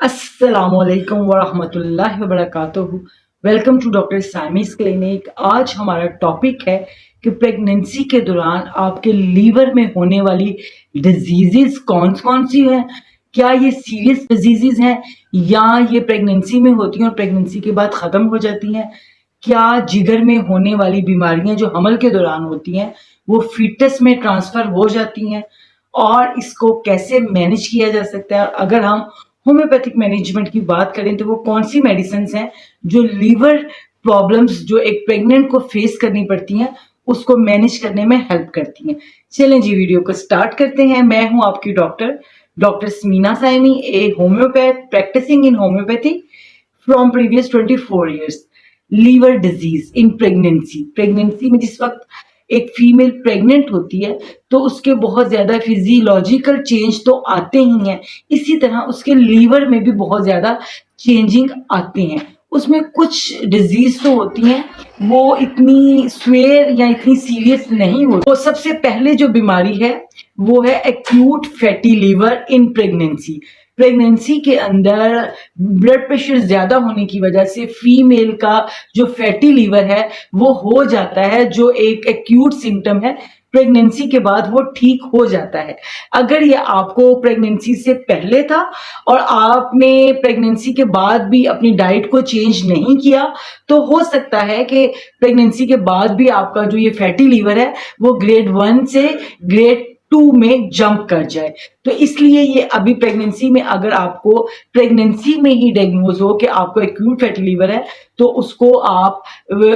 अस्सलाम वालेकुम वरहमतुल्लाहि वबरकातुहू। Welcome to doctor Saimi's clinic. आज हमारा टॉपिक है कि प्रेगनेंसी के दौरान आपके लीवर में होने वाली डिजीजेस कौन कौन सी हैं, क्या ये सीरियस डिजीजेस हैं या ये प्रेगनेंसी में होती हैं और प्रेगनेंसी के बाद ख़त्म हो जाती हैं, क्या जिगर में होने वाली बीमारियां जो हमल के दौरान होती हैं वो फीटस में ट्रांसफ़र हो जाती हैं और इसको कैसे मैनेज किया जा सकता है। और अगर हम होम्योपैथिक मैनेजमेंट की बात करें तो वो कौन सी मेडिसिन हैं जो लीवर प्रॉब्लम्स जो एक प्रेग्नेंट को फेस करनी पड़ती हैं उसको मैनेज करने में हेल्प करती हैं। चलें जी, वीडियो को स्टार्ट करते हैं। मैं हूं आपकी doctor Smeena Saimi, a homeopath practising in homeopathy from previous 24 years. Liver disease in pregnancy में जिस वक्त एक फीमेल प्रेग्नेंट होती है तो उसके बहुत ज़्यादा फिजियोलॉजिकल चेंज तो आते ही हैं, इसी तरह उसके लीवर में भी बहुत ज़्यादा चेंजिंग आते हैं। उसमें कुछ डिजीज तो होती हैं वो इतनी स्वेयर या इतनी सीरियस नहीं होती। तो सबसे पहले जो बीमारी है वो है acute fatty liver in pregnancy के अंदर ब्लड प्रेशर ज्यादा होने की वजह से फीमेल का जो फैटी लीवर है वो हो जाता है, जो एक एक्यूट सिम्टम है। प्रेगनेंसी के बाद वो ठीक हो जाता है। अगर ये आपको प्रेगनेंसी से पहले था और आपने प्रेगनेंसी के बाद भी अपनी डाइट को चेंज नहीं किया तो हो सकता है कि प्रेगनेंसी के बाद भी आपका जो ये फैटी लीवर है वो ग्रेड 1 से ग्रेड 2 में जंप कर जाए। तो इसलिए ये अभी प्रेगनेंसी में अगर आपको प्रेगनेंसी में ही डायग्नोज हो कि आपको एक्यूट फैटी लीवर है तो उसको आप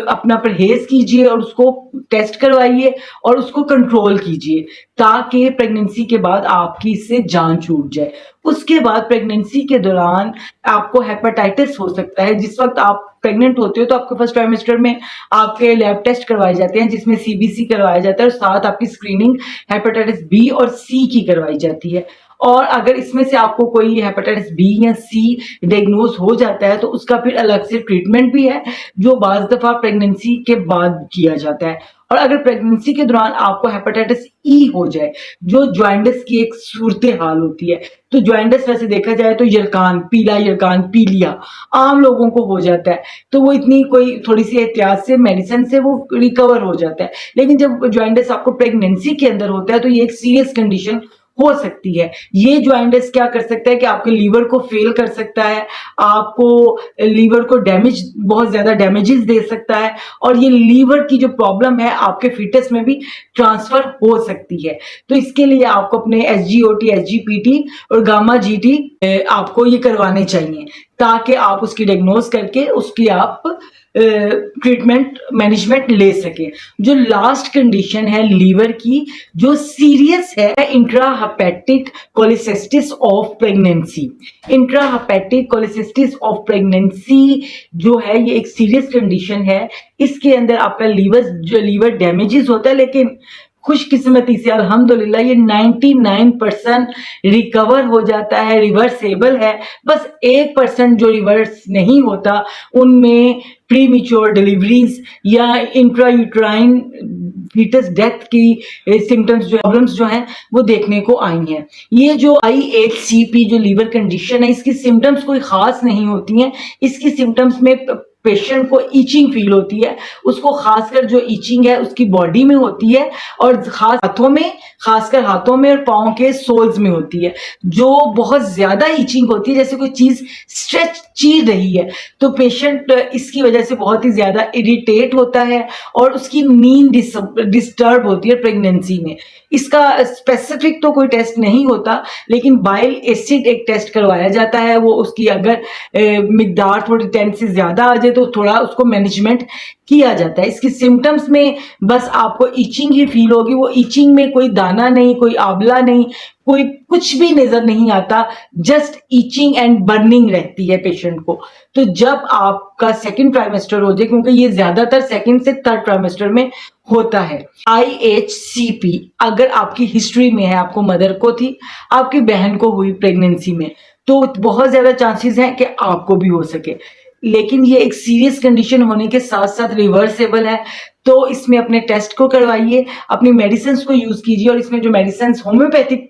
अपना परहेज कीजिए और उसको टेस्ट करवाइए और उसको कंट्रोल कीजिए ताकि प्रेगनेंसी के बाद आपकी इससे जान छूट जाए। उसके बाद प्रेगनेंसी के दौरान आपको हेपेटाइटिस हो सकता है। जिस वक्त आप प्रेग्नेंट होते हो तो आपके फर्स्ट ट्राइमेस्टर में आपके लैब टेस्ट करवाए जाते हैं जिसमें सीबीसी करवाया जाता है और साथ आपकी स्क्रीनिंग हेपेटाइटिस बी और सी की करवाई जाती है। और अगर इसमें से आपको कोई हेपेटाइटिस बी या सी डायग्नोज हो जाता है तो उसका फिर अलग से ट्रीटमेंट भी है जो बाज़ दफ़ा प्रेगनेंसी के बाद किया जाता है। और अगर प्रेगनेंसी के दौरान आपको हेपेटाइटिस ई हो जाए जो जॉइंडिस की एक सूरत हाल होती है, तो जॉइंडिस वैसे देखा जाए तो यरकान पीलिया आम लोगों को हो जाता है, तो वो इतनी कोई थोड़ी सी एहतियात से मेडिसिन से वो रिकवर हो जाता है। लेकिन जब जॉइंडिस आपको प्रेगनेंसी के अंदर होता है तो ये एक सीरियस कंडीशन हो सकती है। ये जॉइंडिस क्या कर सकता है कि आपके लीवर को फेल कर सकता है, आपको लीवर को बहुत ज्यादा डैमेजेस दे सकता है और ये लीवर की जो प्रॉब्लम है आपके फीटस में भी ट्रांसफर हो सकती है। तो इसके लिए आपको अपने SGOT, SGPT और गामा GT आपको ये करवाने चाहिए ताकि आप उसकी डायग्नोज करके उसकी आप ट्रीटमेंट मैनेजमेंट ले सके। जो लास्ट कंडीशन है लीवर की जो सीरियस है, intrahepatic cholestasis of pregnancy. Intrahepatic cholestasis of pregnancy जो है ये एक सीरियस कंडीशन है। इसके अंदर आपका लीवर डैमेजेस होता है, लेकिन खुशकिस्मती से अल्हम्दुलिल्लाह ये 99% रिकवर हो जाता है, रिवर्सेबल है। बस 1% जो रिवर्स नहीं होता उनमें प्रीमेच्योर डिलीवरीज या इंट्रायूट्राइन फीटस डेथ की सिम्टम्स जो प्रॉब्लम्स जो हैं वो देखने को आई हैं। ये जो IHCP जो लीवर कंडीशन है इसकी सिम्टम्स कोई खास नहीं होती हैं। इसकी सिम्टम्स में पेशेंट को ईचिंग फील होती है, उसको खासकर जो ईचिंग है उसकी बॉडी में होती है और खासकर हाथों में और पाँव के सोल्स में होती है, जो बहुत ज्यादा ईचिंग होती है जैसे कोई चीज स्ट्रेच चीर रही है। तो पेशेंट इसकी वजह से बहुत ही ज्यादा इरिटेट होता है और उसकी नींद डिस्टर्ब होती है प्रेगनेंसी में। इसका स्पेसिफिक तो कोई टेस्ट नहीं होता, लेकिन बाइल एसिड एक टेस्ट करवाया जाता है। वो उसकी अगर मिकदार थोड़ी 10 से ज्यादा आ जाए तो थोड़ा उसको मैनेजमेंट किया जाता है। इसकी सिम्टम्स में बस आपको ईचिंग ही फील होगी। वो ईचिंग में कोई दाना नहीं, कोई आंवला नहीं, कोई कुछ भी नजर नहीं आता, जस्ट ईचिंग एंड बर्निंग रहती है पेशेंट को। तो जब आपका सेकंड ट्राइमेस्टर हो जाए, क्योंकि ये ज्यादातर सेकंड से थर्ड ट्राइमेस्टर में होता है, IHCP अगर आपकी हिस्ट्री में है, आपको मदर को थी, आपकी बहन को हुई प्रेगनेंसी में, तो बहुत ज्यादा चांसेस हैं कि आपको भी हो सके। लेकिन ये एक सीरियस कंडीशन होने के साथ साथ रिवर्सेबल है। तो इसमें अपने टेस्ट को करवाइए, अपनी मेडिसिन को यूज कीजिए और इसमें जो मेडिसिन होम्योपैथिक